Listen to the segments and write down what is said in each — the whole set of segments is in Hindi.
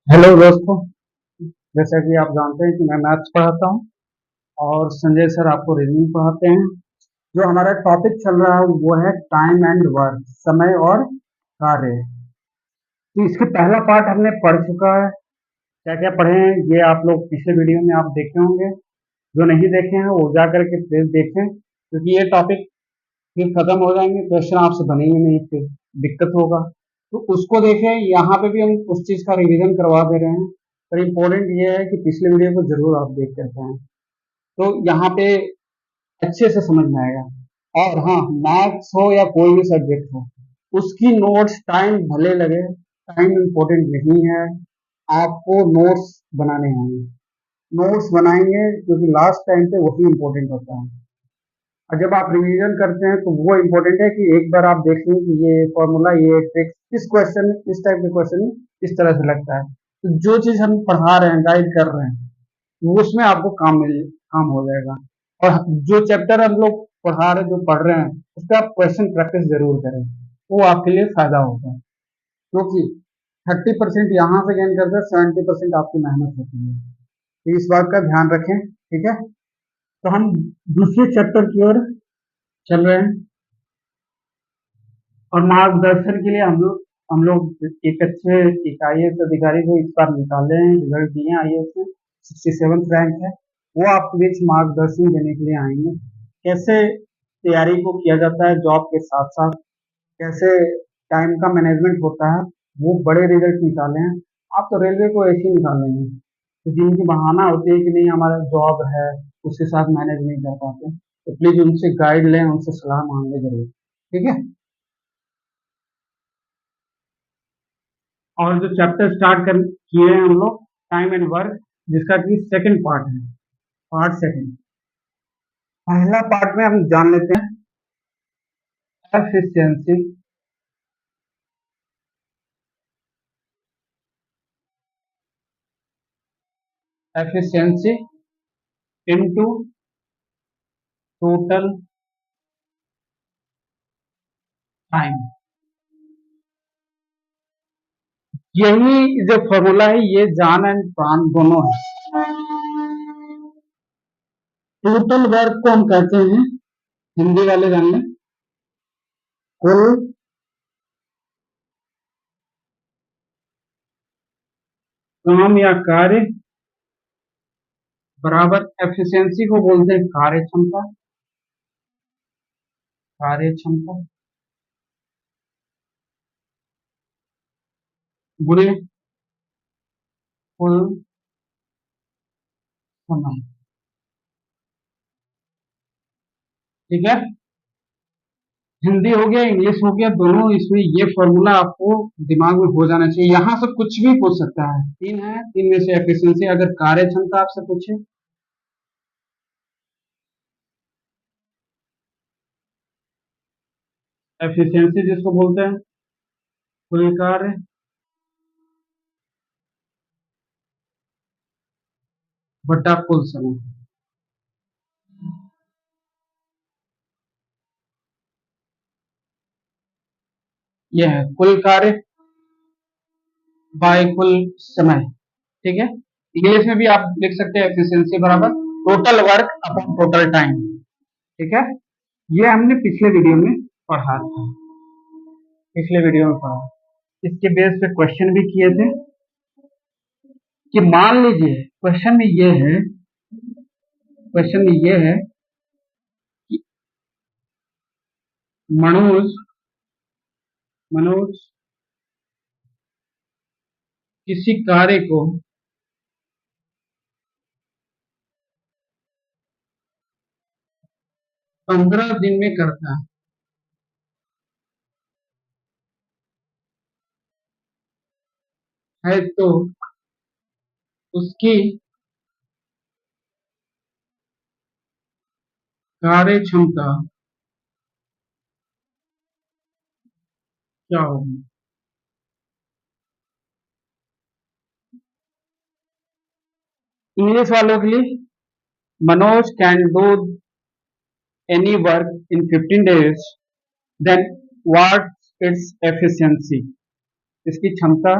हेलो दोस्तों। जैसा कि आप जानते हैं कि मैं मैथ्स पढ़ाता हूं और संजय सर आपको रीजनिंग पढ़ाते हैं। जो हमारा टॉपिक चल रहा है वो है टाइम एंड वर्क, समय और कार्य। तो इसके पहला पार्ट हमने पढ़ चुका है। क्या क्या पढ़े हैं ये आप लोग पिछले वीडियो में आप देखे होंगे। जो नहीं देखे हैं वो जा करके प्लीज देखें, क्योंकि ये टॉपिक फिर खत्म हो जाएंगे, क्वेश्चन आपसे बनेंगे नहीं, फिर दिक्कत होगा। तो उसको देखें। यहाँ पे भी हम उस चीज का रिवीजन करवा दे रहे हैं, पर इम्पोर्टेंट ये है कि पिछले वीडियो को जरूर आप देख करके आए, तो यहाँ पे अच्छे से समझ में आएगा। और हाँ, मैथ्स हो या कोई भी सब्जेक्ट हो, उसकी नोट्स टाइम भले लगे, टाइम इम्पोर्टेंट नहीं है। आपको नोट्स बनाने होंगे, नोट्स बनाएंगे, क्योंकि लास्ट टाइम पे वही इम्पोर्टेंट होता है। और जब आप रिवीजन करते हैं तो वो इम्पोर्टेंट है कि एक बार आप देख लें कि ये फॉर्मूला, ये ट्रिक इस क्वेश्चन, इस टाइप के क्वेश्चन इस तरह से लगता है। तो जो चीज हम पढ़ा रहे हैं, गाइड कर रहे हैं, वो उसमें आपको काम हो जाएगा। और जो चैप्टर हम लोग पढ़ा रहे, जो पढ़ रहे हैं, उस पर आप क्वेश्चन प्रैक्टिस जरूर करें, वो आपके लिए फायदा होगा। क्योंकि 30% यहाँ से गेन करते हैं, 70% आपकी मेहनत होती है। तो इस बात का ध्यान रखें, ठीक है। तो हम दूसरे चैप्टर की ओर चल रहे हैं, और मार्गदर्शन के लिए हम लोग एक अच्छे एक IAS अधिकारी को इस बार निकाले हैं, रिजल्ट दिए हैं IAS में, 67th रैंक है। वो आपके बीच मार्गदर्शन देने के लिए आएंगे, कैसे तैयारी को किया जाता है जॉब के साथ साथ, कैसे टाइम का मैनेजमेंट होता है। वो बड़े रिजल्ट निकाले हैं। आप तो रेलवे को ऐसे ही निकालेंगे, तो जिनकी बहाना होती है कि नहीं हमारा जॉब है, उसके साथ मैनेज नहीं कर पाते, तो प्लीज उनसे गाइड लें, उनसे सलाह मांग लें जरूर, ठीक है। और जो चैप्टर स्टार्ट कर किए हैं हम लोग, टाइम एंड वर्क, जिसका कि सेकंड पार्ट है, पार्ट सेकंड। पहला पार्ट में हम जान लेते हैं efficiency. Efficiency into total time. यही जो फॉर्मूला है, ये जान एंड प्राण दोनों है। टोटल वर्क को हम कहते हैं, हिंदी वाले जान लें, कुल काम या कार्य बराबर एफिशिएंसी को बोलते हैं कार्य क्षमता। कार्य क्षमता गुणे कुल समय, ठीक है। हिंदी हो गया, इंग्लिश हो गया, दोनों इसमें ये फॉर्मूला आपको दिमाग में हो जाना चाहिए। यहाँ से कुछ भी पूछ सकता है, तीन है, तीन में से एफिशिएंसी, अगर कार्य क्षमता आपसे पूछे, एफिशिएंसी जिसको बोलते हैं कुल कार्य बटा कुल समय, यह है कुल कार्य बाय कुल समय, ठीक है। इंग्लिश में भी आप लिख सकते हैं एफिशिएंसी बराबर total work upon total time, ठीक है। ये हमने पिछले वीडियो में पढ़ा था, पिछले वीडियो में पढ़ा। इसके बेस पे क्वेश्चन भी किए थे कि मान लीजिए, क्वेश्चन में ये है कि मनोज मनोज किसी कार्य को 15 दिन में करता है, तो उसकी कार्य क्षमता क्या होगी। इंग्लिश वालों के लिए, Manoj can do any work in 15 days, then what its efficiency, इसकी क्षमता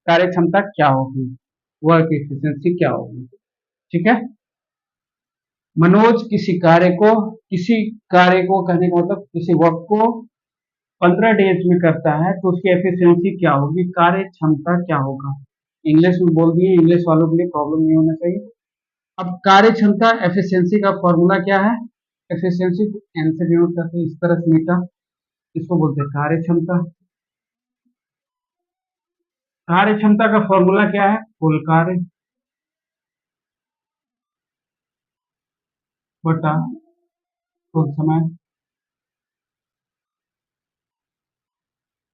कार्य क्षमता क्या होगी, वर्क एफिशिएंसी क्या होगी। ठीक है, मनोज किसी कार्य को कहने का मतलब किसी वर्क को 15 डेज में करता है तो उसकी एफिशिएंसी क्या होगी, कार्य क्षमता क्या होगा। इंग्लिश में बोल दिए, इंग्लिश वालों के लिए प्रॉब्लम नहीं होना चाहिए। अब कार्य क्षमता एफिशिएंसी का फॉर्मूला क्या है, एफिशिएंसी को एन से डिनोट करते हैं, इस तरह से मीटा, इसको बोलते हैं कार्य क्षमता। कार्य क्षमता का फॉर्मूला क्या है, कुल कार्य बटा कुल समय।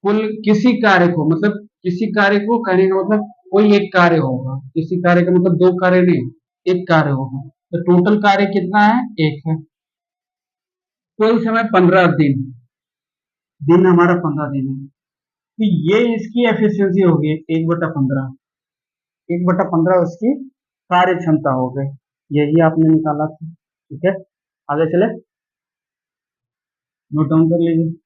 कुल किसी कार्य को मतलब किसी कार्य को करने का मतलब कोई एक कार्य होगा, किसी कार्य का मतलब दो कार्य नहीं, एक कार्य होगा। तो टोटल कार्य कितना है, एक है। कुल समय 15 दिन, दिन हमारा 15 दिन है, तो ये इसकी एफिशिएंसी होगी 1/15, 1/15 उसकी कार्य क्षमता हो गई। यही आपने निकाला था। ठीक है, आगे चले, नोट डाउन कर लीजिए।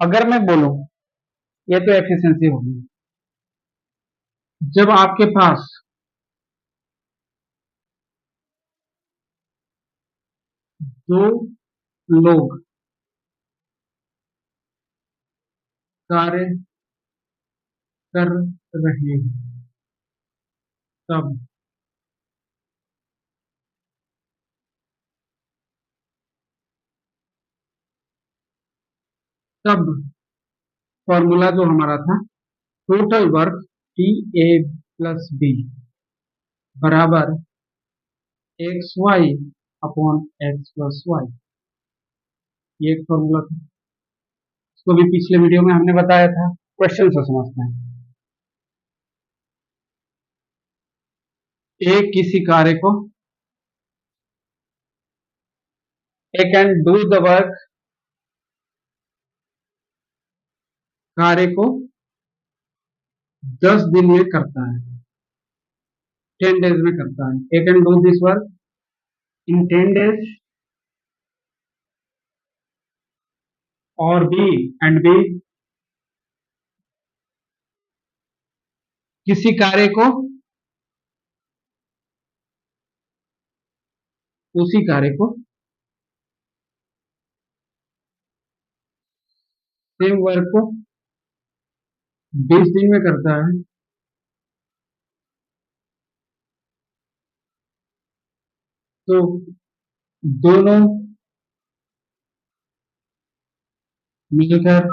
अगर मैं बोलूं, ये तो एफिशिएंसी होगी, जब आपके पास दो लोग कार्य कर रहे हैं, तब तब फॉर्मूला जो हमारा था, टोटल वर्क टी ए प्लस बी बराबर X Y upon x plus Y, ये एक फॉर्मूला था। इसको भी पिछले वीडियो में हमने बताया था, क्वेश्चन से समझते हैं। एक किसी कार्य को, ए कैन डू द वर्क, कार्य को 10 दिन में करता है, 10 डेज में करता है। A can do this work in 10 days, और बी एंड बी किसी कार्य को उसी कार्य को सेम वर्क को 20 दिन में करता है। तो दोनों मिलकर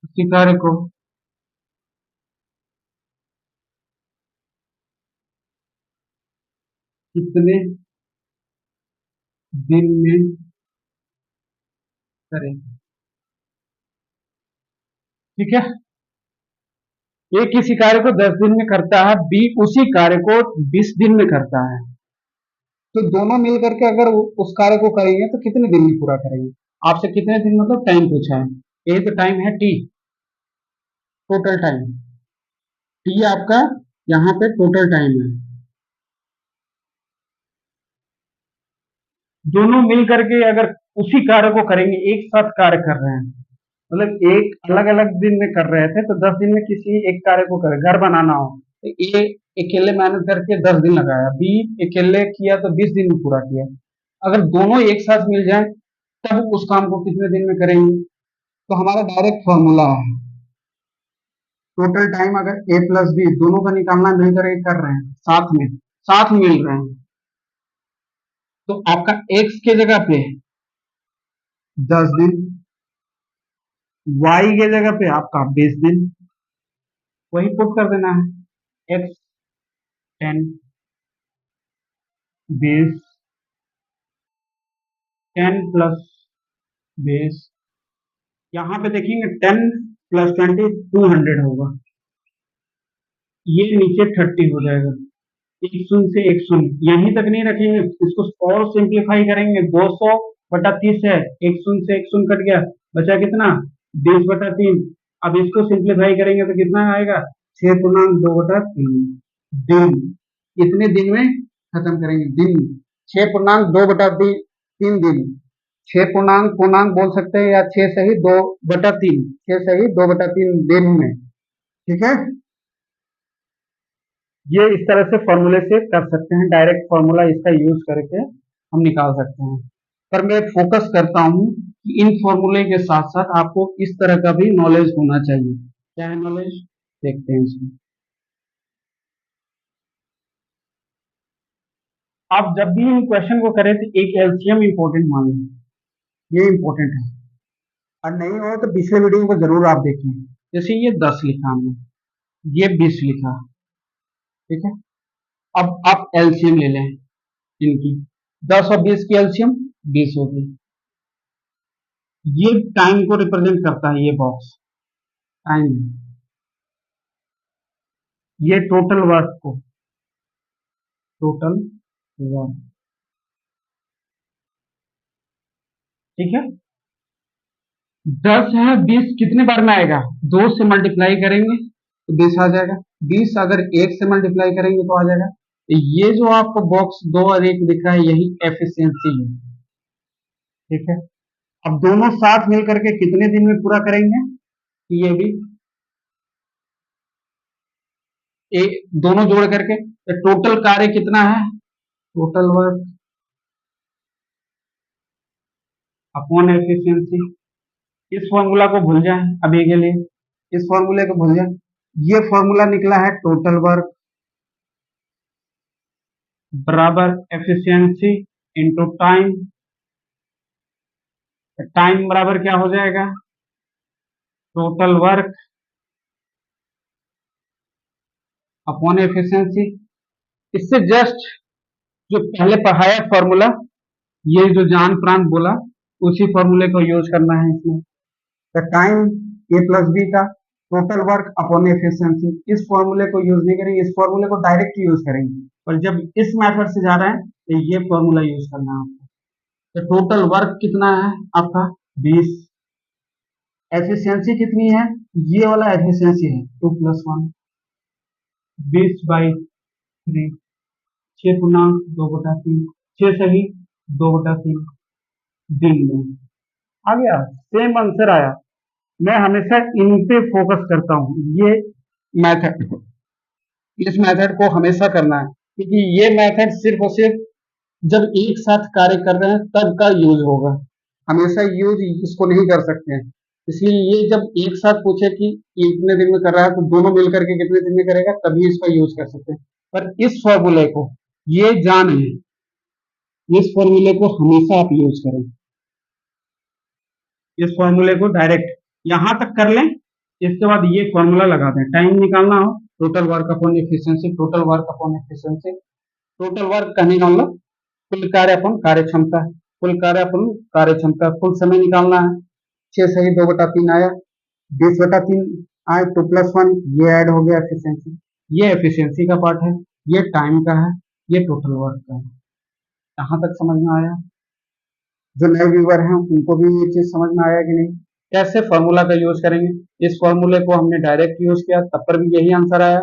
उसी कार्य को कितने दिन में करें। ठीक है, ए किसी कार्य को 10 दिन में करता है, बी उसी कार्य को 20 दिन में करता है, तो दोनों मिल करके अगर उस कार्य को करेंगे तो कितने दिन में पूरा करेंगे। आपसे कितने दिन मतलब टाइम पूछा है, यही तो टाइम है टी, टोटल टाइम टी आपका यहाँ पे टोटल टाइम है। दोनों मिल करके अगर उसी कार्य को करेंगे, एक साथ कार्य कर रहे हैं, मतलब एक अलग अलग दिन में कर रहे थे तो 10 दिन में किसी एक कार्य को करे, घर बनाना हो तो ए अकेले मेहनत करके 10 दिन लगाया, बी अकेले किया तो 20 दिन में पूरा किया। अगर दोनों एक साथ मिल जाए तब उस काम को कितने दिन में करेंगे। तो हमारा डायरेक्ट फॉर्मूला है, टोटल टाइम अगर ए प्लस बी दोनों का निकालना मिलकर के कर रहे हैं, साथ मिल रहे हैं, तो आपका एक्स के जगह पे 10 दिन, वाई के जगह पे आपका 20 दिन, वही पुट कर देना है, एक्स 10 20 10 प्लस 20, यहाँ पे देखेंगे 10 प्लस 20 200 होगा, ये नीचे 30 हो जाएगा, एक शून्य से एक शून्य यहीं तक नहीं रखेंगे, इसको और सिंप्लीफाई करेंगे, 200/30 है, एक शून्य से एक शून्य कट गया, बचा कितना 20/3। अब इसको सिंप्लीफाई करेंगे तो कितना आएगा? 6.2/3 दिन। कितने दिन में खत्म करेंगे? दिन। 6.2/3 दिन। 6 पूर्णांक पूर्णांक बोल सकते हैं, या 6 सही 2/3, 6 सही 2/3 दिन में। ठीक है, ये इस तरह से फॉर्मूले से कर सकते हैं, डायरेक्ट फॉर्मूला इसका यूज करके हम निकाल सकते हैं। पर मैं फोकस करता हूं कि इन फॉर्मूले के साथ साथ आपको इस तरह का भी नॉलेज होना चाहिए। क्या है नॉलेज? देखते हैं इसमें। आप जब भी इन क्वेश्चन को करें तो एक एलसीएम इंपॉर्टेंट मान लें, ये इंपॉर्टेंट है। और नहीं हो तो पिछले वीडियो को जरूर आप देखें। जैसे ये 10 लिखा हमने, ये 20 लिखा, ठीक है। अब आप एलसीएम ले लें इनकी। 10 और 20 की एलसीएम 20 होगी। ये टाइम को रिप्रेजेंट करता है, ये बॉक्स टाइम। ये टोटल वर्क को, टोटल वर्क, ठीक है। 10 है, 20 कितने बार में आएगा? 2 से मल्टीप्लाई करेंगे तो 20 आ जाएगा। 20 अगर 1 से मल्टीप्लाई करेंगे तो आ जाएगा। ये जो आपको बॉक्स 2 और 1 दिख रहा है, यही एफिशिएंसी है, ठीक है। अब दोनों साथ मिलकर के कितने दिन में पूरा करेंगे? ये भी दोनों जोड़ करके तो टोटल कार्य कितना है? Total work upon efficiency. इस फॉर्मूला को भूल जाएं अभी के लिए, इस फॉर्मूले को भूल जाएं। ये फॉर्मूला निकला है टोटल वर्क बराबर एफिशिएंसी इंटू टाइम। टाइम बराबर क्या हो जाएगा? Total work upon efficiency. इससे जस्ट जो पहले पढ़ाया फॉर्मूला, ये जो जान प्रांत बोला, उसी फॉर्मूले को यूज करना है इसमें। The time a plus b का टोटल वर्क अपॉन एफिशिएंसी, इस फॉर्मूले को यूज नहीं करेंगे, इस फॉर्मूले को डायरेक्ट यूज करेंगे। पर जब इस मेथड से जा रहे हैं तो ये फॉर्मूला यूज करना है आपको। तो टोटल वर्क कितना है आपका? 20। एफिशिएंसी कितनी है? ये वाला एफिशिएंसी है 2+1, 20/3, 6.2/3, 6 सही 2/3 दिन में आ गया। सेम आंसर आया। मैं हमेशा इन पे फोकस करता हूँ, ये मेथड, इस मेथड को हमेशा करना है, क्योंकि ये मेथड सिर्फ और सिर्फ जब एक साथ कार्य कर रहे हैं तब का यूज होगा। हमेशा यूज इसको नहीं कर सकते हैं। इसलिए ये जब एक साथ पूछे कि इतने दिन में कर रहा है तो दोनों मिलकर के कितने दिन में करेगा, तभी इसका यूज कर सकते हैं। पर इस फॉर्मूले को, ये जान है, इस फॉर्मूले को हमेशा आप यूज करें। इस फॉर्मूले को डायरेक्ट यहां तक कर लें, इसके बाद ये फॉर्मूला लगा दें। टाइम निकालना हो, total work upon efficiency, total work upon efficiency. Total work कहने का मतलब कुल कार्य अपन कार्य क्षमता है, कुल कार्य अपन कार्य क्षमता। कुल समय निकालना है, 6 सही 2/3 आया, 20/3 आए, 2+1, ये ऐड हो गया एफिशिएंसी। ये एफिशिएंसी का पार्ट है, ये टाइम का है, ये टोटल वर्क का है। यहाँ तक समझ में आया? जो नए व्यूवर हैं उनको भी ये चीज समझ में आया कि नहीं? कैसे फॉर्मूला का यूज करेंगे? इस फॉर्मूले को हमने डायरेक्ट यूज किया, तब पर भी यही आंसर आया।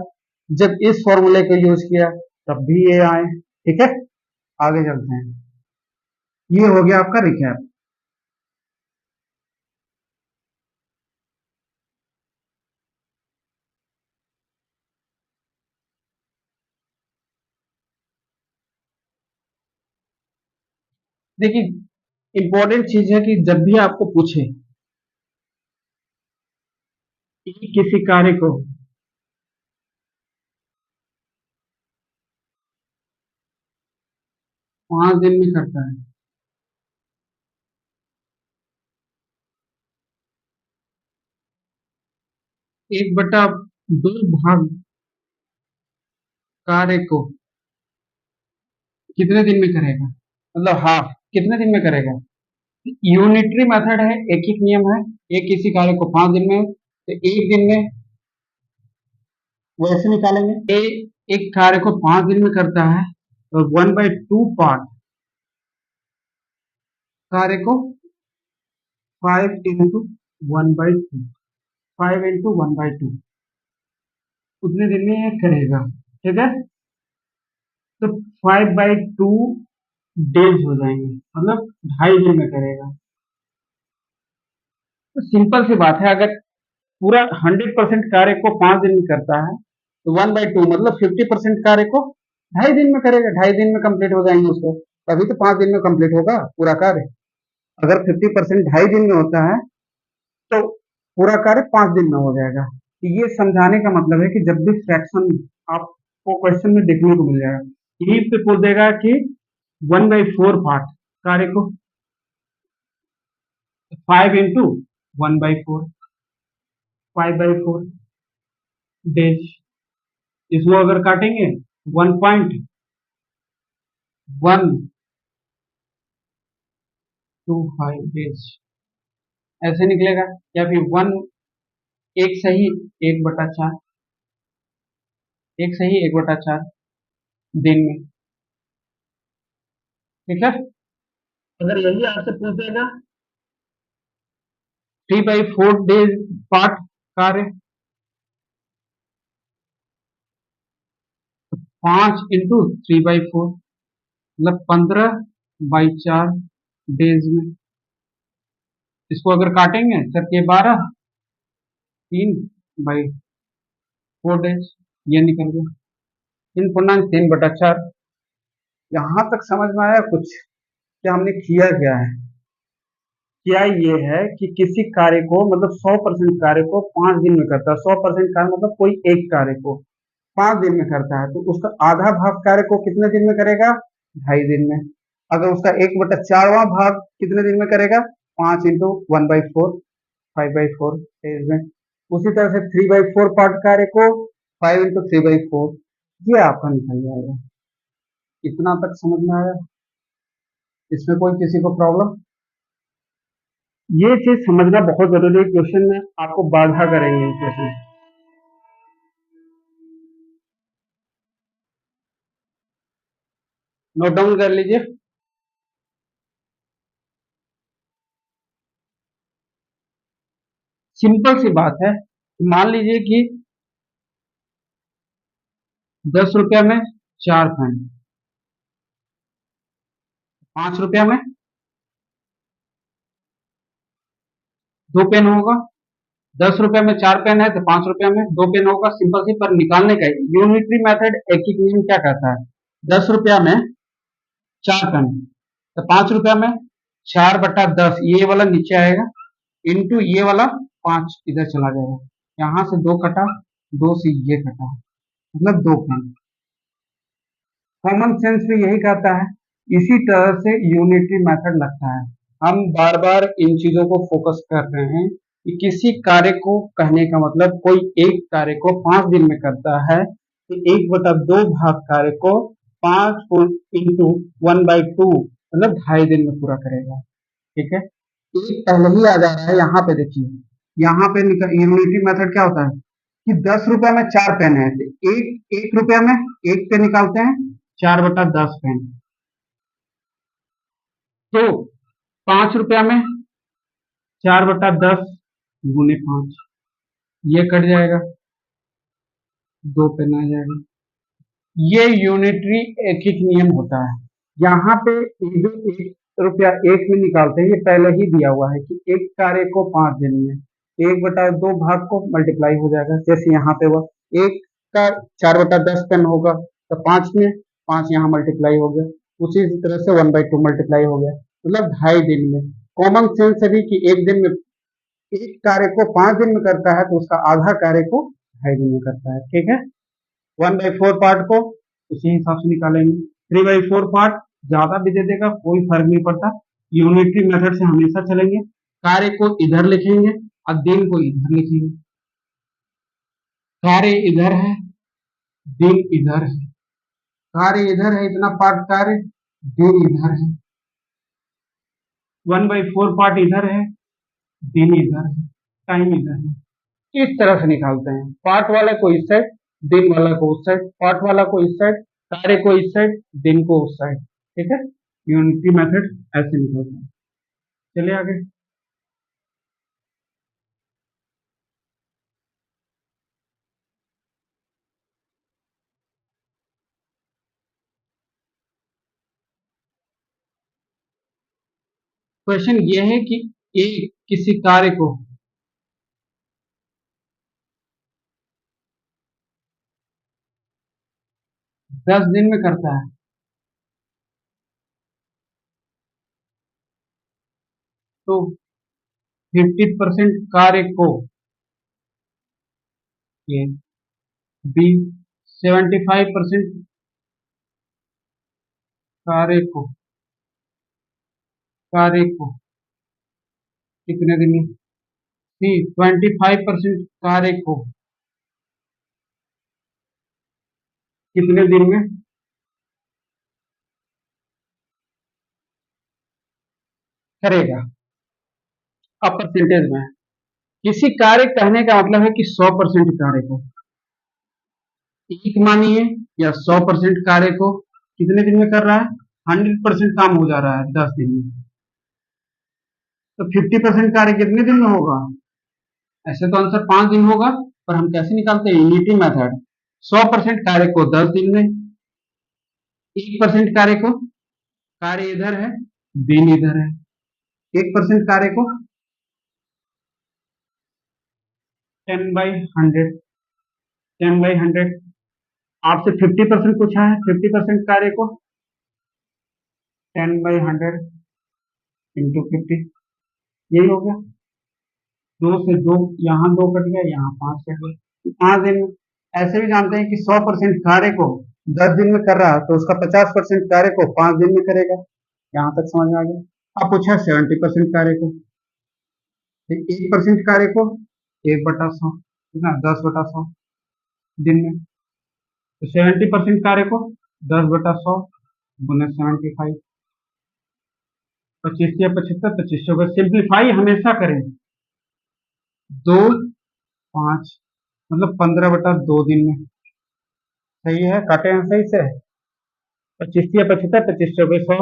जब इस फॉर्मूले को यूज किया तब भी ये आए। ठीक है, आगे चलते हैं। ये हो गया आपका रिकैप। देखिए, इंपॉर्टेंट चीज है कि जब भी आपको पूछे कि किसी कार्य को 5 दिन में करता है, एक बटा 2 भाग कार्य को कितने दिन में करेगा, मतलब हाफ कितने दिन में करेगा। यूनिटरी मेथड है, एक ही नियम है। एक किसी कार्य को 5 दिन में तो 1 दिन में वैसे निकालेंगे। एक कार्य को 5 दिन में करता है तो 1/2 पार्ट कार्य को 5 × 1/2, 5 इंटू 1/2 उतने दिन में ये करेगा। ठीक है, तो 5/2 डेज हो जाएंगे, मतलब 2.5 दिन में करेगा। तो सिंपल सी बात है, अगर पूरा 100% कार्य को 5 दिन में करता है तो 1/2 मतलब 50% कार्य को 2.5 दिन में करेगा। 2.5 दिन में कंप्लीट हो जाएंगे उसको, तभी तो 5 दिन में कंप्लीट होगा पूरा कार्य। अगर 50% 2.5 दिन में होता है तो पूरा कार्य 5 दिन में हो जाएगा। तो ये समझाने का मतलब है कि जब भी फ्रैक्शन आपको क्वेश्चन में देखने को मिल जाएगा, यही पे पूछ देगा कि 1/4 पार्ट कार्य को 5 इंटू 1/4, 5/4 डेज। इसको अगर काटेंगे 1.125 डेज ऐसे निकलेगा, या फिर एक सही 1/4, 1/4 दिन में। ठीक है, अगर यही आपसे पूछ देगा 3/4 डेज पार्ट कार्य, 5 इंटू 3/4 मतलब 15/4 डेज में। इसको अगर काटेंगे सर के 12, 3/4 डेज, ये निकल गया 3.3/4। यहां तक समझ में आया कुछ क्या हमने किया क्या है? क्या ये है कि किसी कार्य को मतलब 100% कार्य को 5 दिन में करता है। 100% कार्य मतलब कोई एक कार्य को 5 दिन में करता है, तो उसका आधा भाग कार्य को कितने दिन में करेगा? 2.5 दिन में। अगर उसका 1/4वां भाग कितने दिन में करेगा? 5 इंटू 1/4, 5/4 डेज में। उसी तरह से 3/4 पार्ट कार्य को 5 इंटू 3/4, ये आपका निकल जाएगा। इतना तक समझ में आया? इसमें कोई किसी को प्रॉब्लम? ये चीज समझना बहुत जरूरी है, क्वेश्चन में आपको बाधा करेंगे क्वेश्चन। नोट डाउन कर लीजिए। सिंपल सी बात है, मान लीजिए कि 10 रुपया में 4 पेन, 5 रुपया में 2 पेन होगा। 10 रुपया में 4 पेन है तो 5 रुपया में 2 पेन होगा। सिंपल सी, पर निकालने का यूनिटरी मेथड एक ही नियम क्या कहता है? 10 रुपया में 4 पेन तो 5 रुपया में 4/10, ये वाला नीचे आएगा, इंटू ये वाला 5 इधर चला जाएगा। यहां से 2 कटा, 2 से ये कटा, मतलब 2 पेन। कॉमन सेंस भी यही कहता है। इसी तरह से यूनिटरी मेथड लगता है। हम बार बार इन चीजों को फोकस कर रहे हैं कि किसी कार्य को कहने का मतलब कोई एक कार्य को 5 दिन में करता है तो 1/2 भाग कार्य को 5 इंटू 1/2 मतलब 2.5 दिन में पूरा करेगा। ठीक है, एक पहले ही आ जा रहा है। यहाँ पे देखिए, यहाँ पे यूनिटरी मेथड क्या होता है कि 10 रुपया में 4 पेन है तो एक रुपया में एक पेन निकालते हैं, 4/10 पेन। तो 5 रुपया में 4/10 गुने 5, ये कट जाएगा, 2 पेन आ जाएगा। ये यूनिटरी एक एक नियम होता है। यहाँ पे ये जो 1 रुपया एक में निकालते हैं, ये पहले ही दिया हुआ है कि एक कार्य को 5 दिन में 1/2 भाग को मल्टीप्लाई हो जाएगा। जैसे यहाँ पे वह एक का 4/10 पेन होगा तो 5 में 5 यहाँ मल्टीप्लाई हो गया, उसी तरह से 1/2 मल्टीप्लाई हो गया, मतलब 2.5 दिन में। कॉमन सेंस है भी कि एक दिन में एक कार्य को 5 दिन में करता है तो उसका आधा कार्य को 2.5 दिन में करता है। ठीक है, 1/4 पार्ट को उसी हिसाब से निकालेंगे। 3/4 पार्ट ज्यादा भी दे देगा, कोई फर्क नहीं पड़ता। यूनिटरी मेथड से हमेशा चलेंगे। कार्य को इधर लिखेंगे और दिन को इधर लिखेंगे। कार्य इधर है, दिन इधर है। कार्य इधर है, इतना पार्ट कार्य, दिन इधर है। 1/4 पार्ट इधर है, दिन इधर है, टाइम इधर है। इस तरह से निकालते हैं। पार्ट वाला को इस साइड, दिन वाला को उस साइड, पार्ट वाला को इस साइड, कार्य को इस साइड, दिन को उस साइड। ठीक है, यूनिटरी मेथड ऐसे निकलता है। चलिए आगे। क्वेश्चन ये है कि एक किसी कार्य को 10 दिन में करता है, तो 50% कार्य को ये, बी 75% कार्य को कितने दिन में, सी 25% कार्य को कितने दिन में करेगा। अब परसेंटेज में है। किसी कार्य कहने का मतलब है कि 100% कार्य को एक मानिए, या 100% कार्य को कितने दिन में कर रहा है, 100% काम हो जा रहा है 10 दिन में, तो 50% कार्य कितने दिन में होगा। ऐसे तो आंसर 5 दिन होगा, पर हम कैसे निकालते हैं, यूनिटी मेथड। 100% कार्य को 10 दिन में, 1% कार्य को, कार्य इधर है, दिन इधर है, 1% कार्य को 10/100, 10/100। आपसे 50% पूछा है, 50% कार्य को 10/100 इंटू 50, यही हो गया। 2 से 2, यहाँ 2 कट गया, यहाँ 5 कट गया, 5 दिन में। ऐसे भी जानते हैं कि 100% कार्य को 10 दिन में कर रहा है, तो उसका 50% कार्य को 5 दिन में करेगा। यहाँ तक समझ में आ गया। अब पूछा 70% कार्य को, 1% कार्य को 1/100, कितना, 10/100 दिन में, तो 70% कार्य को 10/100 गुने 75, 25 या 75, 25 को सिंप्लीफाई हमेशा करें। 2, 5, मतलब 15/2 दिन में। सही है, काटे हैं सही से। 25 या 75, 25 चौके 100,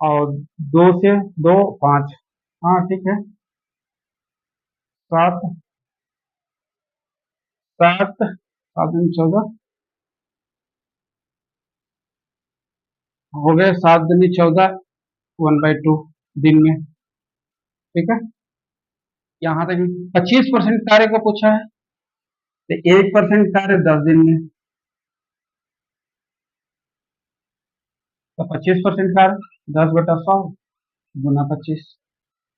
और 2 से 2, 5, हाँ ठीक है। 7, 7, 7 14 हो गए, 7 14, 1/2 दिन में। ठीक है, यहाँ तक 25% कार्य को पूछा है, तो 1% कार्य 10 दिन में, तो 25% कार्य 10/100 गुना 25,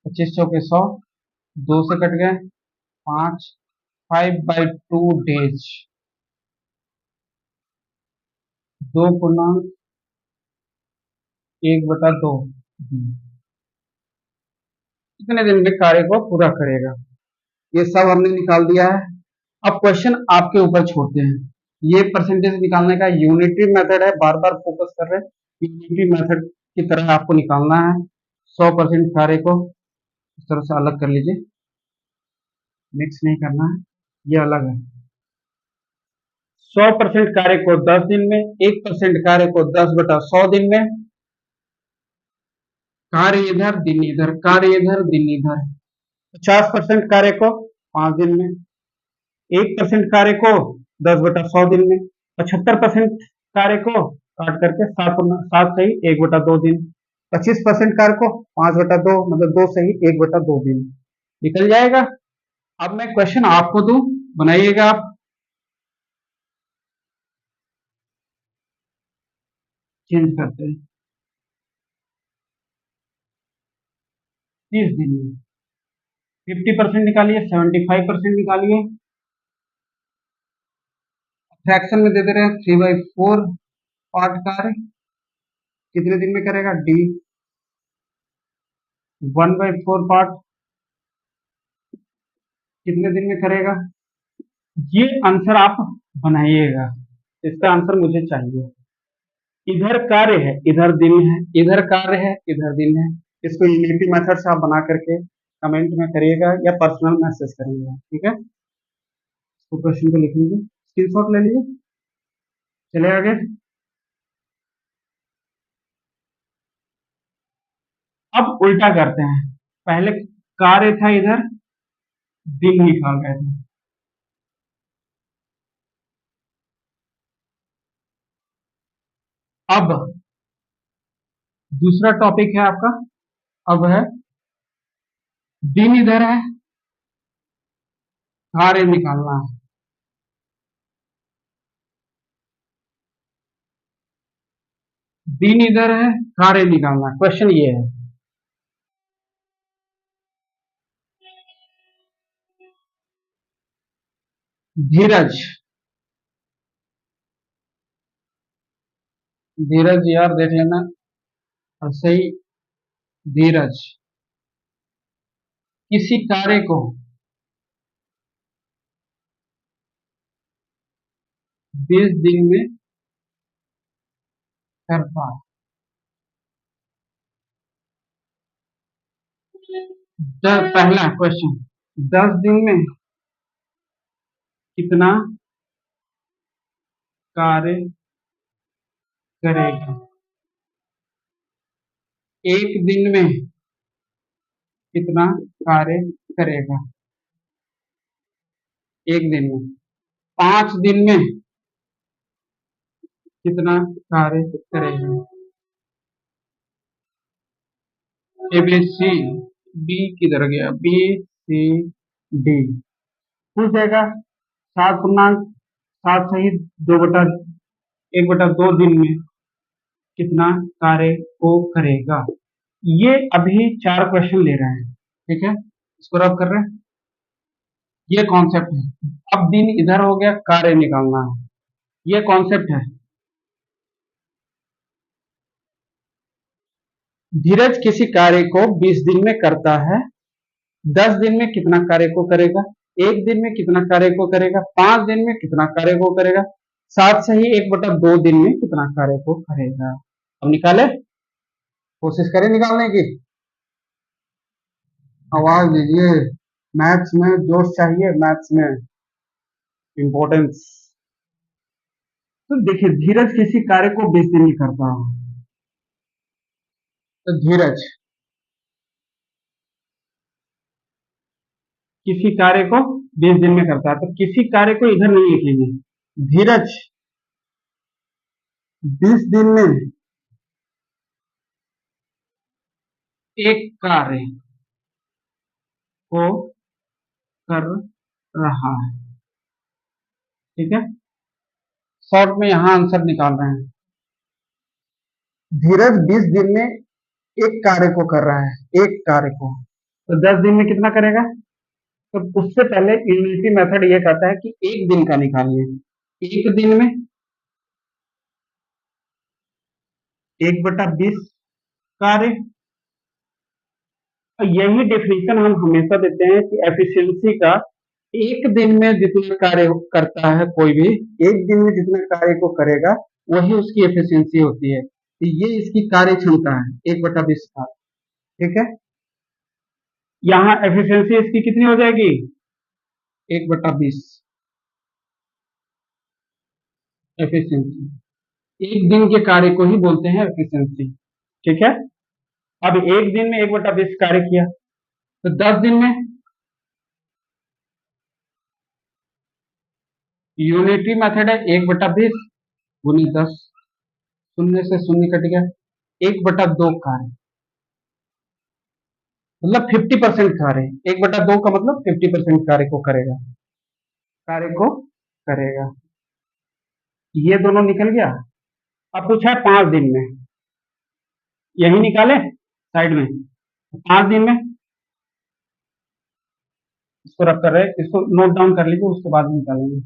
25 चौके 100, 2 से कट गए 5, 5/2 डेज, 2 पूर्णांक 1/2 कितने दिन में कार्य को पूरा करेगा। ये सब हमने निकाल दिया है। अब क्वेश्चन आपके ऊपर छोड़ते हैं। ये परसेंटेज निकालने का यूनिटरी मेथड है, बार बार फोकस कर रहे हैं, यूनिटरी मेथड की तरह आपको निकालना है। 100% कार्य को इस तरह से अलग कर लीजिए, मिक्स नहीं करना है, ये अलग है। 100% कार्य को 10 दिन में, 1% कार्य को 10/100 दिन में, कार्य इधर दिन इधर, कार्य इधर दिन इधर। 50% कार्य को 5 दिन में, 1% कार्य को 10/100 दिन में, 75% कार्य को काट करके 7 सही 1/2 दिन, 25% कार्य को 5/2, मतलब 2 सही 1/2 दिन निकल जाएगा। अब मैं क्वेश्चन आपको दूं, बनाइएगा आप। चेंज करते हैं, 30 दिन में 50% निकालिए, 75% निकालिए, फ्रैक्शन में दे दे रहे हैं 3/4 पार्ट कार्य कितने दिन में करेगा, डी 1/4 पार्ट कितने दिन में करेगा। ये आंसर आप बनाइएगा, इसका आंसर मुझे चाहिए। इधर कार्य है, इधर दिन है, इधर कार्य है, इधर दिन है। इसको यूनिटी मेथड से आप बना करके कमेंट में करिएगा या पर्सनल मैसेज करिएगा। ठीक है, तो क्वेश्चन को लिख लीजिए, स्क्रीनशॉट ले लीजिए, चले आगे। अब उल्टा करते हैं, पहले कार्य था इधर, दिन निकाल रहे थे। अब दूसरा टॉपिक है आपका अब है दिन इधर है, कार्य निकालना है। दिन इधर है, कार्य निकालना है। क्वेश्चन ये है, धीरज, धीरज यार देख लेना और सही। धीरज किसी कार्य को 20 दिन में करता है। पहला क्वेश्चन, 10 दिन में कितना कार्य करेगा? एक दिन में कितना कार्य करेगा? एक दिन में। 5 दिन में कितना कार्य करेगा? ए बी सी डी किधर गया? बी सी डी पूछ जाएगा। 7 सही 2/1/2 दिन में कितना कार्य को करेगा? ये अभी 4 क्वेश्चन ले रहे हैं, ठीक है, इसको रब कर रहे हैं। ये कॉन्सेप्ट है। अब दिन इधर हो गया, कार्य निकालना है, ये कॉन्सेप्ट है। धीरज किसी कार्य को 20 दिन में करता है। 10 दिन में कितना कार्य को करेगा? एक दिन में कितना कार्य को करेगा? 5 दिन में कितना कार्य को करेगा? 7 सही 1/2 दिन में कितना कार्य को करेगा? अब निकाले, कोशिश करें निकालने की। आवाज दीजिए, मैथ्स में जोश चाहिए, मैथ्स में इंपॉर्टेंस। तो देखिए, धीरज किसी कार्य को 20 दिन में करता है। तो धीरज किसी कार्य को 20 दिन में करता है, तो किसी कार्य को इधर नहीं लिखेंगे। धीरज 20 दिन में एक कार्य को कर रहा है, ठीक है। शॉर्ट में यहां आंसर निकाल रहे हैं। धीरज 20 दिन में एक कार्य को कर रहा है, एक कार्य को, तो 10 दिन में कितना करेगा? तो उससे पहले यूनिटी मेथड ये कहता है कि एक दिन का निकालिए। एक दिन में 1/20 कार्य। यही डेफिनेशन हम हमेशा देते हैं कि एफिशिएंसी का एक दिन में जितना कार्य करता है कोई भी, एक दिन में जितना कार्य को करेगा वही उसकी एफिशिएंसी होती है। तो ये इसकी कार्य क्षमता है 1/20 का, ठीक है। यहाँ एफिशिएंसी इसकी कितनी हो जाएगी? 1/20 एफिशिएंसी। एक दिन के कार्य को ही बोलते हैं एफिशिएंसी, ठीक है। अब एक दिन में 1/20 कार्य किया, तो 10 दिन में यूनिटी मेथड है 1/20 गुनी 10, शून्य से शून्य कट गया, 1/2 कार्य, मतलब 50% कार्य। 1/2 का मतलब 50% कार्य को करेगा, कार्य को करेगा। ये दोनों निकल गया। अब पूछा है 5 दिन में, यही निकाले साइड में। 5 दिन में इसको रख कर रहे, इसको नोट डाउन कर लीजिए, उसके बाद निकालेंगे।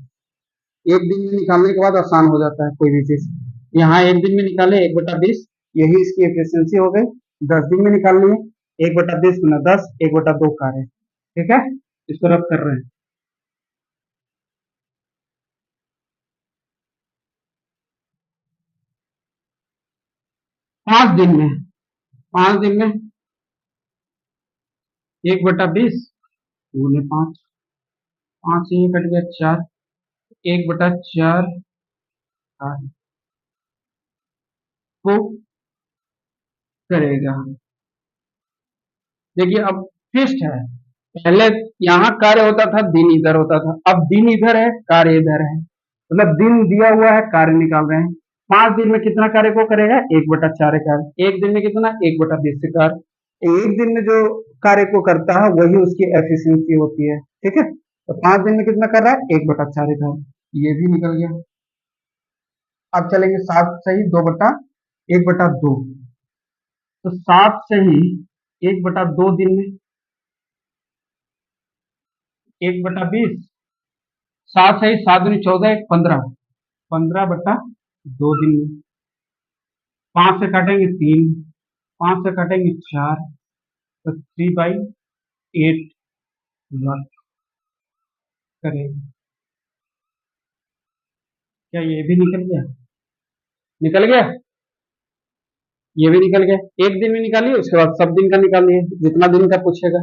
एक दिन में निकालने के बाद आसान हो जाता है कोई भी चीज। यहाँ एक दिन में निकाले 1/20, यही इसकी एफिशिएंसी हो गई। 10 दिन में निकाल लिए 1/20 गुना 10, 1/2 कार्य, ठीक है। इसको रब कर रहे हैं। 5 दिन में, 5 दिन में 1/20 गुने 5, 5 से ये कट गया 4, 1/4 कार्य को करेगा। देखिए अब ट्विस्ट है, पहले यहाँ कार्य होता था, दिन इधर होता था, अब दिन इधर है, कार्य इधर है, मतलब दिन दिया हुआ है, कार्य निकाल रहे हैं। 5 दिन में कितना कार्य को करेगा? 1/4 कार्य। एक दिन में कितना? 1/20 कार्य। एक दिन में जो कार्य को करता है वही उसकी एफिशिएंसी होती है, ठीक है। तो 5 दिन में कितना कर रहा है, 1/4 का, ये भी निकल गया। अब चलेंगे 7 सही 2/1/2, तो 7 सही 1/2 दिन में 1/20, 7 सही 7 दूनी 14, 1 15, 15/2 दिन में। 5 से काटेंगे 3, 5 से काटेंगे 4, तो 3/8 वर्क करेगा। क्या ये भी निकल गया, निकल गया, ये भी निकल गया। एक दिन में निकालिए, उसके बाद सब दिन का निकालिए, जितना दिन का पूछेगा।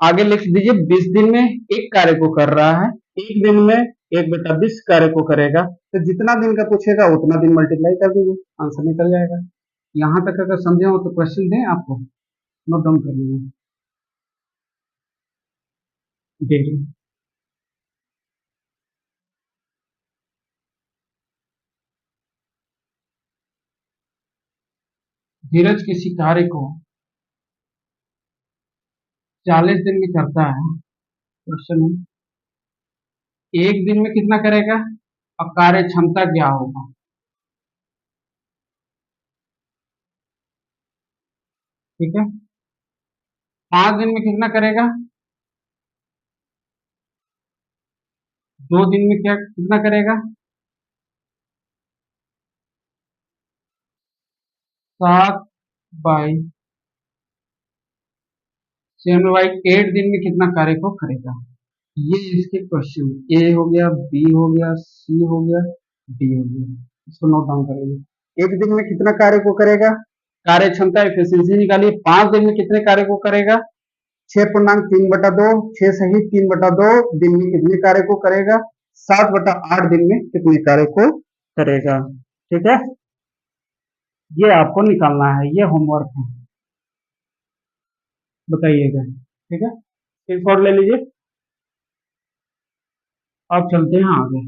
आगे लिख दीजिए 20 दिन में एक कार्य को कर रहा है, एक दिन में 1/20 कार्य को करेगा, तो जितना दिन का पूछेगा उतना दिन मल्टीप्लाई कर दीजिए, आंसर निकल जाएगा। यहां तक अगर समझे हो तो क्वेश्चन दें आपको, नोट डाउन कर लीजिए। देखिए धीरज किसी कार्य को 40 दिन में करता है, क्वेश्चन एक दिन में कितना करेगा, अब कार्य क्षमता क्या होगा। ठीक है, 5 दिन में कितना करेगा, 2 दिन में क्या कितना करेगा, 7/8 दिन में कितना कार्य को करेगा। ये इसके क्वेश्चन, ए हो गया, बी हो गया, सी हो गया, डी हो गया, इसको नोट डाउन करेंगे। एक दिन में कितना कार्य को करेगा, कार्य क्षमता एफिशिएंसी निकालिए। 5 दिन में कितने कार्य को करेगा, 6.3/2, 6 सही 3/2 दिन में कितने कार्य को करेगा, 7/8 दिन में कितने कार्य को करेगा। ठीक है, ये आपको निकालना है, ये होमवर्क है, बताइएगा। ठीक है, स्क्रीनशॉट ले लीजिए। अब चलते हैं आगे।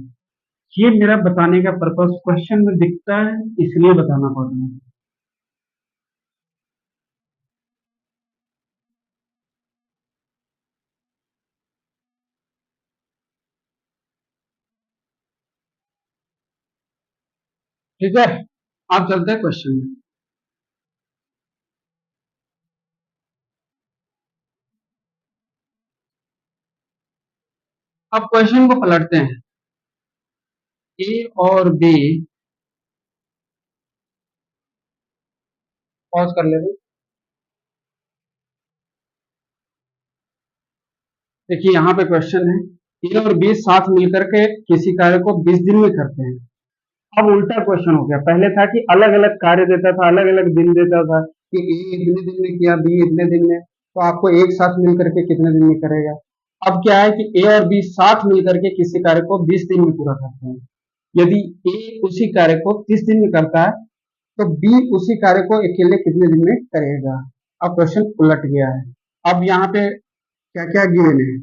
ये मेरा बताने का पर्पस क्वेश्चन में दिखता है, इसलिए बताना पड़ रहा है। ठीक है, आप चलते हैं क्वेश्चन में। अब क्वेश्चन को पलटते हैं। ए और बी, पॉज कर ले। देखिए यहाँ पे क्वेश्चन है, ए और बी साथ मिलकर के किसी कार्य को 20 दिन में करते हैं। अब उल्टा क्वेश्चन हो गया, पहले था कि अलग अलग कार्य देता था, अलग अलग दिन देता था कि ए इतने दिन में किया, बी इतने दिन में, तो आपको एक साथ मिलकर के कितने दिन में करेगा। अब क्या है कि ए और बी साथ मिलकर के किसी कार्य को 20 दिन में पूरा करते हैं। यदि ए उसी कार्य को 30 दिन में करता है, तो बी उसी कार्य को अकेले कितने दिन में करेगा। अब क्वेश्चन उलट गया है। अब यहाँ पे क्या क्या गिवन है,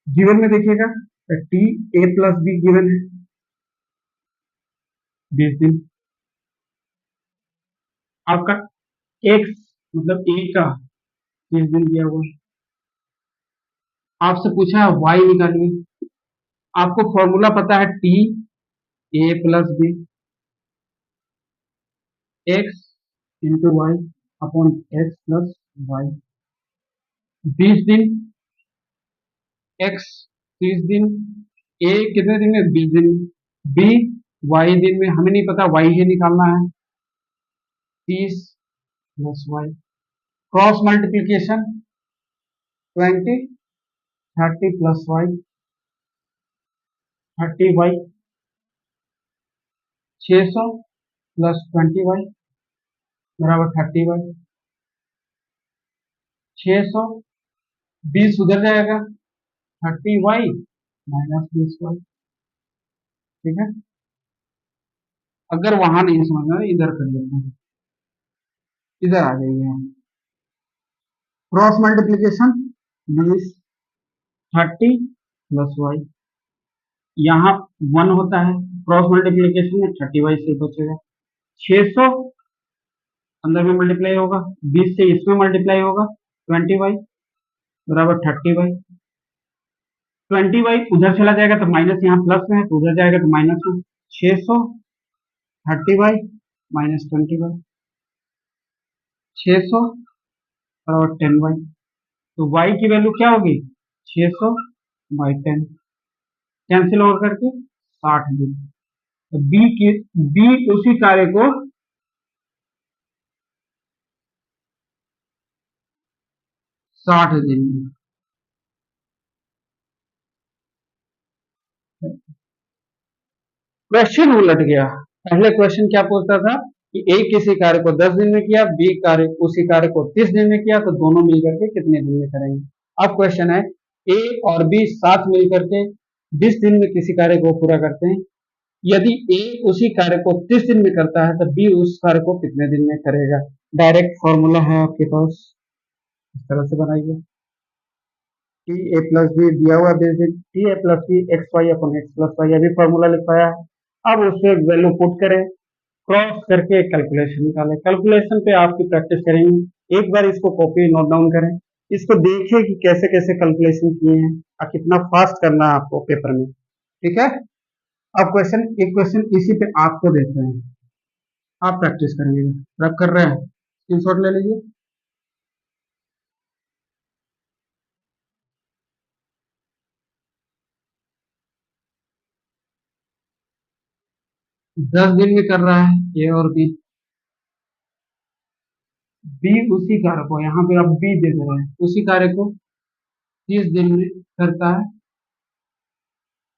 गिवन में देखिएगा T A plus be given है 20 दिन। आपका एक्स मतलब ए का 30 दिन दिया हुआ है, आपसे पूछा है वाई निकालिए। आपको फॉर्मूला पता है T A plus b x into y upon x plus y. 20 दिन एक्स 30 दिन, ए कितने दिन में 20 दिन, बी वाई दिन में, हमें नहीं पता वाई ही निकालना है, 30 + Y, cross multiplication 20 30 + Y 30y, 600 + 20y बराबर 30y। 600 20 उधर जाएगा, 30y - 20y। ठीक है, अगर वहां नहीं समझना इधर कर लेते हैं, इधर आ जाइए हम। क्रॉस मल्टीप्लीकेशन 20 30 + y, यहाँ 1 होता है, क्रॉस मल्टीप्लीकेशन में 30y से बचेगा। 600 अंदर में मल्टीप्लाई होगा, 20 से इसमें मल्टीप्लाई होगा, 20y बराबर 30y। 20y उधर चला जाएगा तो माइनस, यहाँ प्लस में है तो उधर जाएगा तो माइनस में। 600 30y माइनस 20y, 600 बराबर 10y। तो y की वैल्यू क्या होगी? 600 बाई 10, कैंसिल ओवर करके 60 दिन। तो बी उसी कार्य को 60 दिन में। क्वेश्चन उलट गया। पहले क्वेश्चन क्या पूछता था कि ए किसी कार्य को 10 दिन में किया, बी कार्य उसी कार्य को 30 दिन में किया, तो दोनों मिलकर के कितने दिन में करेंगे। अब क्वेश्चन है ए और बी साथ मिलकर के 20 दिन में किसी कार्य को पूरा करते हैं। यदि ए उसी कार्य को 30 दिन में करता है तो बी उस कार्य को कितने दिन में करेगा। डायरेक्ट फॉर्मूला है आपके पास, इस तरह से बनाइए। टी ए प्लस बी दिया हुआ बेसिक टी ए plus b x y upon x plus y, अभी फॉर्मूला लिखवाया है। अब उससे वैल्यू पुट करें, क्रॉस करके कैलकुलेशन निकालें। कैलकुलेशन पे आपकी प्रैक्टिस करेंगे। एक बार इसको कॉपी नोट डाउन करें, इसको देखिए कि कैसे कैसे कैलकुलेशन किए हैं और कितना फास्ट करना है आपको पेपर में। ठीक है, अब एक क्वेश्चन इसी पे आपको देते हैं, आप प्रैक्टिस करिएगा। रब कर रहे हैं, स्क्रीनशॉट ले लीजिए। 10 दिन में कर रहा है ए और बी। बी उसी कार्य को, यहाँ पे आप बी दे रहे हैं, उसी कार्य को 30 दिन में करता है।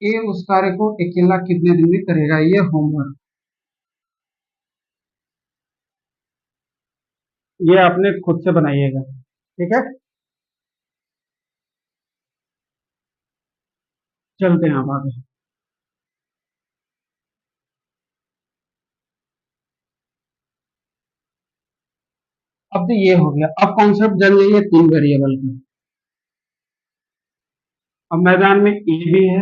ए उस कार्य को अकेला कितने दिन में करेगा, ये होमवर्क। ये आपने खुद से बनाइएगा, ठीक है। चलते हैं आप आगे। अब तो ये हो गया, अब कॉन्सेप्ट जान जाइए 3 वेरिएबल का। अब मैदान में ए भी है,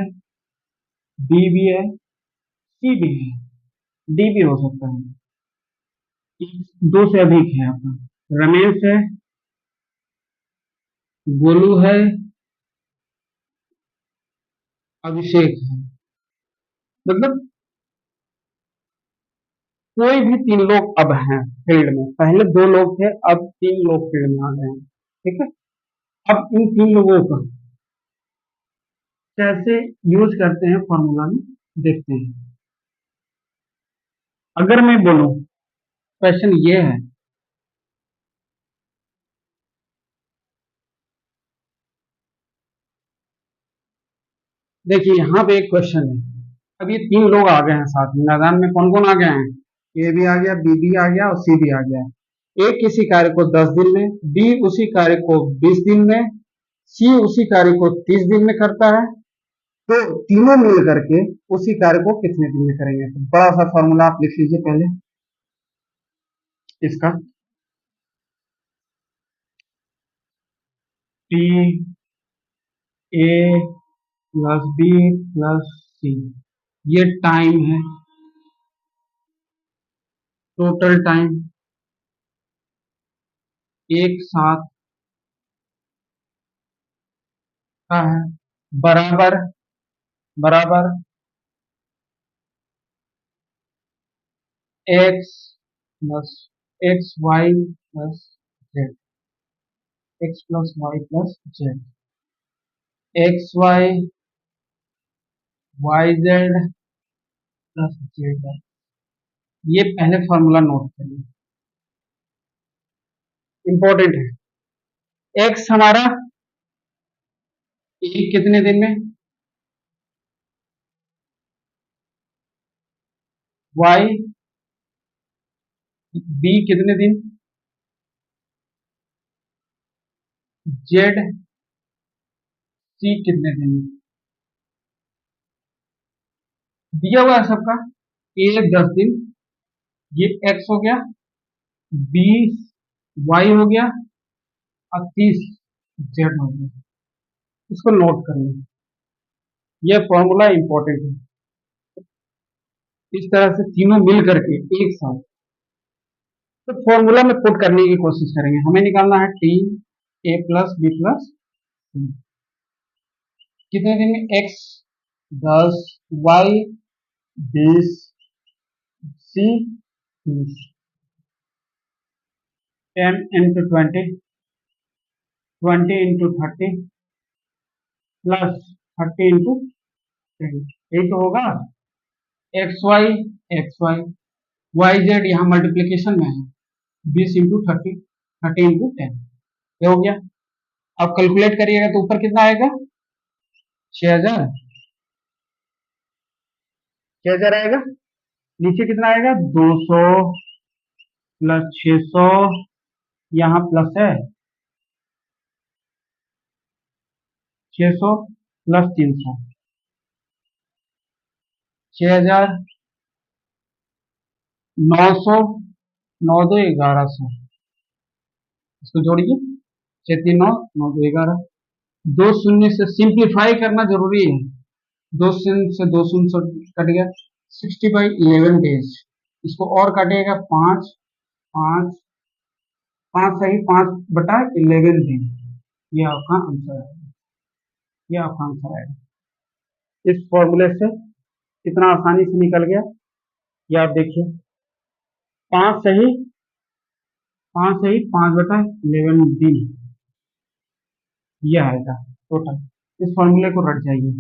बी भी है, सी भी है, डी भी हो सकता है। दो से अधिक है आपका, रमेश है, गोलू है, अभिषेक है। मतलब कोई भी 3 लोग अब हैं फील्ड में, पहले 2 लोग थे, अब 3 लोग फील्ड में आ गए हैं। ठीक है, अब इन 3 लोगों का कैसे यूज करते हैं फॉर्मूला में, देखते हैं। अगर मैं बोलूं, क्वेश्चन ये है, देखिए यहाँ पे एक क्वेश्चन है। अब ये 3 लोग आ गए हैं साथ में, मैदान में कौन कौन आ गए हैं? ए भी आ गया, बी भी आ गया और सी भी आ गया। ए किसी कार्य को 10 दिन में, बी उसी कार्य को 20 दिन में, सी उसी कार्य को 30 दिन में करता है। तो तीनों मिल करके उसी कार्य को कितने दिन में करेंगे। तो बड़ा सा फॉर्मूला आप लिख लीजिए पहले इसका, टी ए प्लस बी प्लस सी, ये टाइम है, टोटल टाइम एक साथ का है, बराबर बराबर x plus x y plus z, x plus y plus z, x Y Y z plus z. ये पहले फॉर्मूला नोट करिए, इंपॉर्टेंट है। एक्स हमारा एक कितने दिन में, वाई बी कितने दिन, जेड सी कितने दिन में। दिया हुआ है सबका, ए 10 दिन, ये एक्स हो गया, 20 वाई हो गया और 30 जेड हो गया। इसको नोट कर लें, यह फॉर्मूला इंपॉर्टेंट है। इस तरह से तीनों मिल करके एक साथ तो फॉर्मूला में पुट करने की कोशिश करेंगे। हमें निकालना है T A plus B plus C. कितने दिन में? X 10, Y 20, C 30। 10 into 20, 20 into 30 plus 30 into 10। यही तो होगा। एक्स वाई वाई जेड यहाँ मल्टीप्लीकेशन में है। 20 इंटू 30, 30 इंटू 10, ये हो गया। अब कैलकुलेट करिएगा तो ऊपर कितना आएगा? 6000। 6000 आएगा। नीचे कितना आएगा? 200 प्लस 600, यहाँ प्लस है 600 प्लस 300, 6000, 900, 9 2 1100। इसको जोड़िए, 6 3 9, 9 2 11। दो शून्य से सिंप्लीफाई करना जरूरी है। दो शून्य से दो शून्य कट गया। 60/11 डेज। इसको और काटिएगा 5 5 5 सही 5/11 दिन। ये आपका आंसर है। ये आपका आंसर है। इस फॉर्मूले से कितना आसानी से निकल गया, ये आप देखिए। 5 सही 5/11 दिन, ये आएगा टोटल। इस फॉर्मूले को रट जाइए।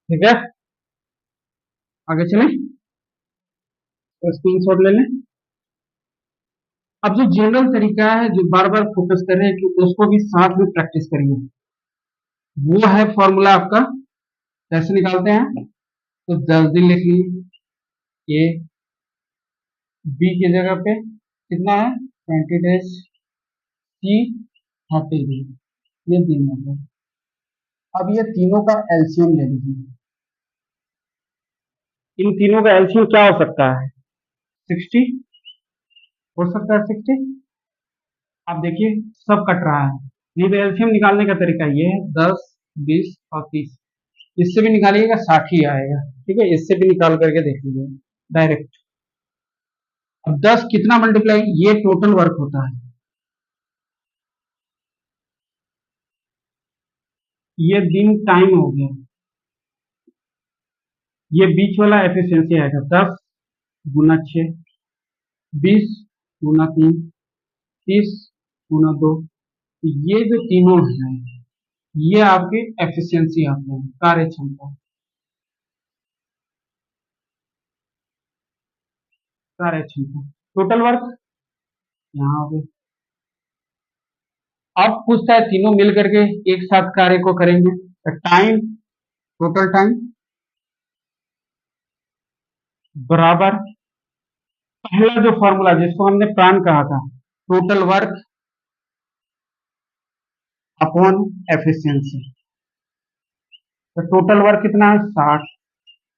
ठीक है, आगे चलें। तो स्क्रीनशॉट ले लें। अब जो जनरल तरीका है, जो बार बार फोकस कर रहे हैं कि उसको भी साथ में प्रैक्टिस करिए, वो है फॉर्मूला आपका। कैसे निकालते हैं? तो 10 दिन लिख लीजिए। ए बी की जगह पे कितना है? 20 डेज। सी 30 दिन। ये दिन हो गए। अब ये तीनों का एलसीएम ले लीजिए। इन तीनों का एलसीएम क्या हो सकता है? 60 हो सकता है। 60 आप देखिए सब कट रहा है। नहीं तो एलसीएम निकालने का तरीका ये है, 10 20 और 30। इससे भी निकालिएगा 60 ही आएगा। ठीक है, इससे भी निकाल करके देख लीजिए डायरेक्ट। अब 10 कितना मल्टीप्लाई, ये टोटल वर्क होता है। ये दिन टाइम हो गया। ये बीच वाला एफिशिएंसी आएगा। 10 गुना 6, 20 गुना 3, 30 गुना 2। ये जो तीनों हैं, ये आपके एफिशिएंसी आते हैं, कार्य क्षमता। कार्य क्षमता टोटल वर्क यहाँ हो गया। अब पूछता है तीनों मिल करके एक साथ कार्य को करेंगे तो टाइम, टोटल टाइम बराबर पहला जो फॉर्मूला जिसको हमने प्राण कहा था, टोटल वर्क अपॉन एफिशिएंसी। तो टोटल वर्क कितना है? 60।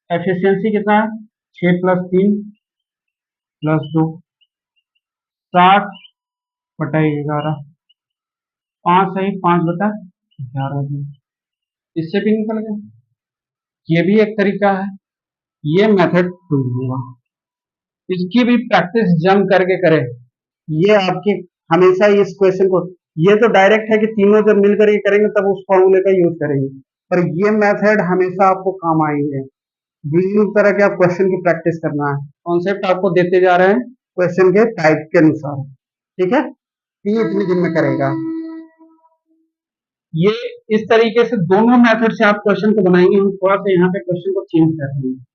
एफिशिएंसी कितना है? 6 प्लस 3 प्लस 2, 60/11। 5 सही 5/11 दिन। इससे भी निकल गया। ये भी एक तरीका है। ये मेथड 2 होगा। इसकी भी प्रैक्टिस जम करके करें। ये आपके हमेशा इस क्वेश्चन को, ये तो डायरेक्ट है कि तीनों जब मिल करके करेंगे तब उस फॉर्मूले का यूज करेंगे, पर ये मेथड हमेशा आपको काम आएंगे। विभिन्न तरह के आप क्वेश्चन की प्रैक्टिस करना है। कॉन्सेप्ट आपको देते जा रहे हैं क्वेश्चन के टाइप के अनुसार। ठीक है, ये इतने दिन में करेगा। ये इस तरीके से दोनों मेथड से आप क्वेश्चन को बनाएंगे। हम थोड़ा सा यहाँ पे क्वेश्चन को चेंज कर रहे हैं।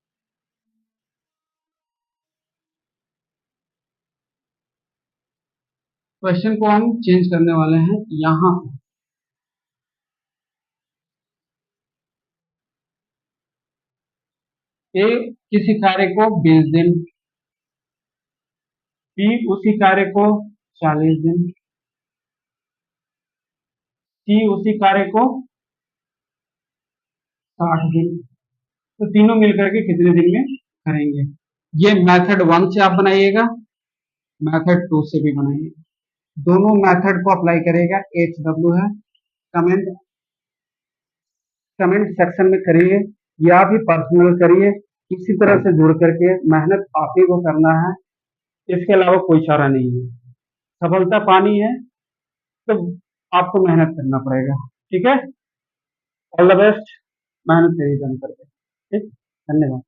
क्वेश्चन को हम चेंज करने वाले हैं। यहाँ ए किसी कार्य को 20 दिन, बी उसी कार्य को 40 दिन, सी उसी कार्य को 60 दिन। तो तीनों मिलकर के कितने दिन में करेंगे? ये मेथड 1 से आप बनाइएगा। मेथड 2 से भी बनाइए। दोनों मेथड को अप्लाई करेगा। HW है, कमेंट कमेंट सेक्शन में करिए या भी पर्सनल करिए, किसी तरह से जुड़ करके मेहनत आप ही को करना है, इसके अलावा कोई चारा नहीं है। सफलता पानी है तो आपको मेहनत करना पड़ेगा। ठीक है, ऑल द बेस्ट, मेहनत करिए जम करके। ठीक, धन्यवाद।